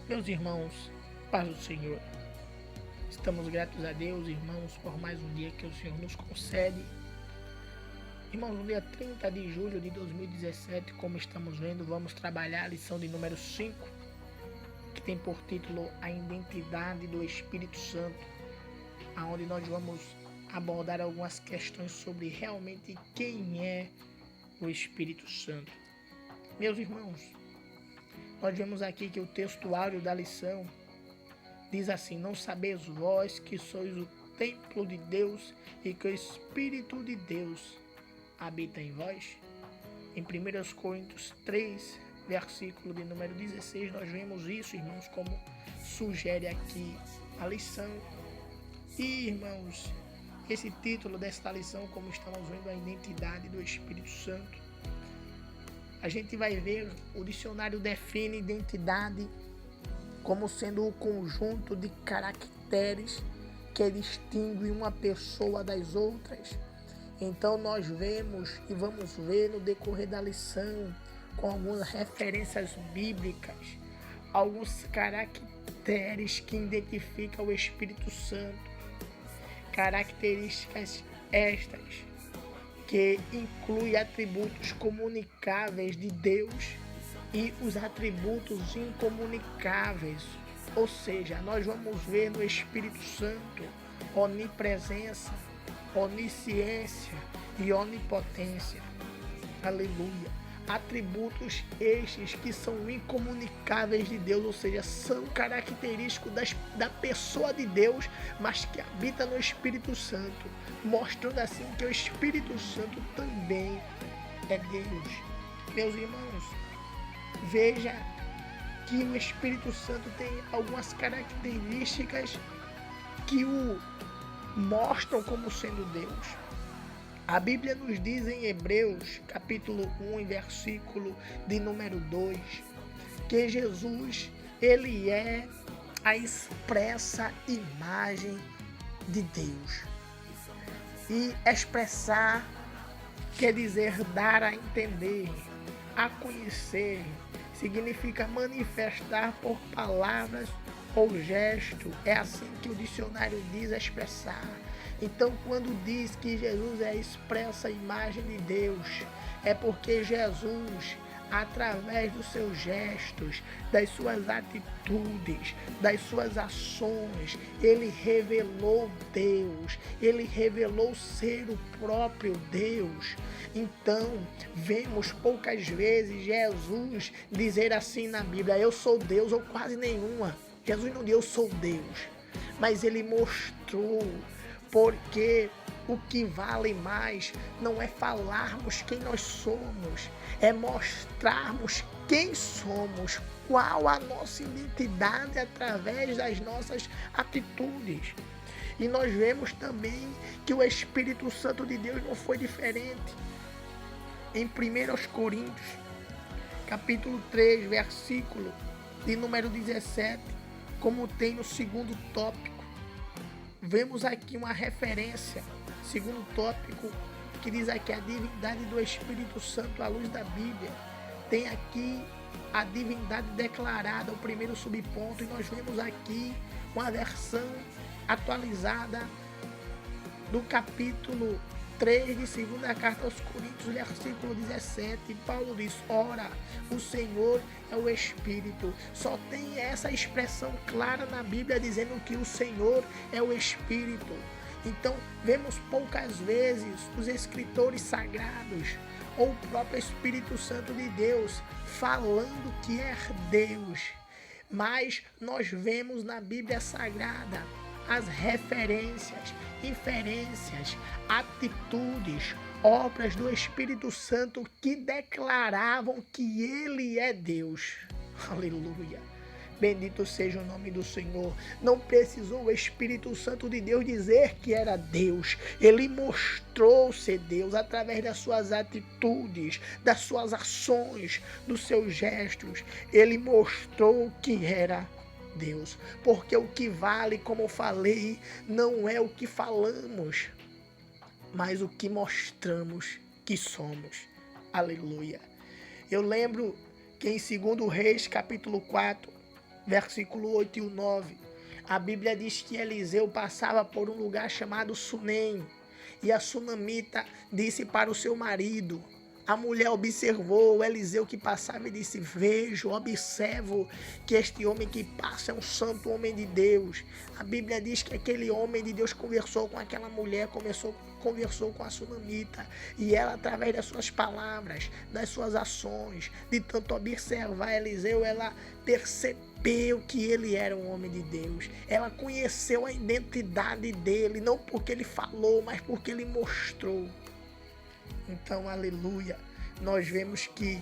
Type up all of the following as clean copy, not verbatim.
Meus irmãos, paz do Senhor. Estamos gratos a Deus, irmãos, por mais um dia que o Senhor nos concede. Irmãos, no dia 30 de julho de 2017, como estamos vendo, vamos trabalhar a lição de número 5, que tem por título A Identidade do Espírito Santo, onde nós vamos abordar algumas questões sobre realmente quem é o Espírito Santo. Meus irmãos, nós vemos aqui que o textuário da lição diz assim: não sabeis vós que sois o templo de Deus e que o Espírito de Deus habita em vós? Em 1 Coríntios 3, versículo de número 16, nós vemos isso, irmãos, como sugere aqui a lição. E, irmãos, esse título desta lição, como estamos vendo, a identidade do Espírito Santo, a gente vai ver, o dicionário define identidade como sendo o conjunto de caracteres que distingue uma pessoa das outras. Então nós vemos e vamos ver no decorrer da lição, com algumas referências bíblicas, alguns caracteres que identificam o Espírito Santo. Características estas que incluem atributos comunicáveis de Deus e os atributos incomunicáveis. Ou seja, nós vamos ver no Espírito Santo onipresença, onisciência e onipotência. Aleluia. Atributos estes que são incomunicáveis de Deus, ou seja, são característicos da pessoa de Deus, mas que habita no Espírito Santo, mostrando assim que o Espírito Santo também é Deus. Meus irmãos, veja que o Espírito Santo tem algumas características que o mostram como sendo Deus. A Bíblia nos diz em Hebreus, capítulo 1, versículo de número 2, que Jesus, ele é a expressa imagem de Deus. E expressar quer dizer dar a entender, a conhecer, significa manifestar por palavras ou gesto. É assim que o dicionário diz expressar. Então, quando diz que Jesus é a expressa imagem de Deus, é porque Jesus, através dos seus gestos, das suas atitudes, das suas ações, ele revelou Deus, ele revelou ser o próprio Deus. Então, vemos poucas vezes Jesus dizer assim na Bíblia: eu sou Deus, ou quase nenhuma. Jesus não disse eu sou Deus, mas ele mostrou, porque o que vale mais não é falarmos quem nós somos, é mostrarmos quem somos, qual a nossa identidade através das nossas atitudes. E nós vemos também que o Espírito Santo de Deus não foi diferente. Em 1 Coríntios, capítulo 3, versículo de número 17, como tem no segundo tópico, vemos aqui uma referência, segundo tópico, que diz aqui a divindade do Espírito Santo à luz da Bíblia. Tem aqui a divindade declarada, o primeiro subponto, e nós vemos aqui uma versão atualizada do capítulo 3 de segunda carta aos Coríntios, versículo 17, Paulo diz: ora, o Senhor é o Espírito. Só tem essa expressão clara na Bíblia dizendo que o Senhor é o Espírito. Então, vemos poucas vezes os escritores sagrados ou o próprio Espírito Santo de Deus falando que é Deus. Mas nós vemos na Bíblia Sagrada as referências, inferências, atitudes, obras do Espírito Santo que declaravam que ele é Deus. Aleluia. Bendito seja o nome do Senhor. Não precisou o Espírito Santo de Deus dizer que era Deus. Ele mostrou ser Deus através das suas atitudes, das suas ações, dos seus gestos. Ele mostrou que era Deus. Porque o que vale, como eu falei, não é o que falamos, mas o que mostramos que somos. Aleluia. Eu lembro que em 2 Reis, capítulo 4, versículo 8 e o 9. A Bíblia diz que Eliseu passava por um lugar chamado Sunem. E a sunamita disse para o seu marido. A mulher observou o Eliseu que passava e disse: vejo, observo que este homem que passa é um santo homem de Deus. A Bíblia diz que aquele homem de Deus conversou com aquela mulher, conversou com a sunamita. E ela, através das suas palavras, das suas ações, de tanto observar Eliseu, ela percebeu que ele era um homem de Deus. Ela conheceu a identidade dele, não porque ele falou, mas porque ele mostrou. Então, aleluia, nós vemos que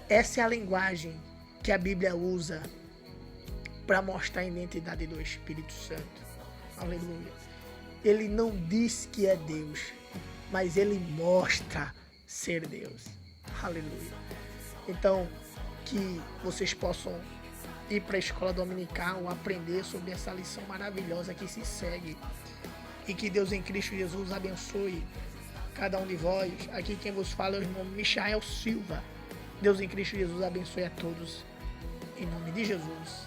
essa é a linguagem que a Bíblia usa para mostrar a identidade do Espírito Santo. Aleluia. Ele não diz que é Deus, mas ele mostra ser Deus. Aleluia. Então, que vocês possam ir para a escola dominical, aprender sobre essa lição maravilhosa que se segue. E que Deus em Cristo Jesus abençoe cada um de vós. Aqui quem vos fala é o irmão Michael Silva. Deus em Cristo Jesus abençoe a todos. Em nome de Jesus.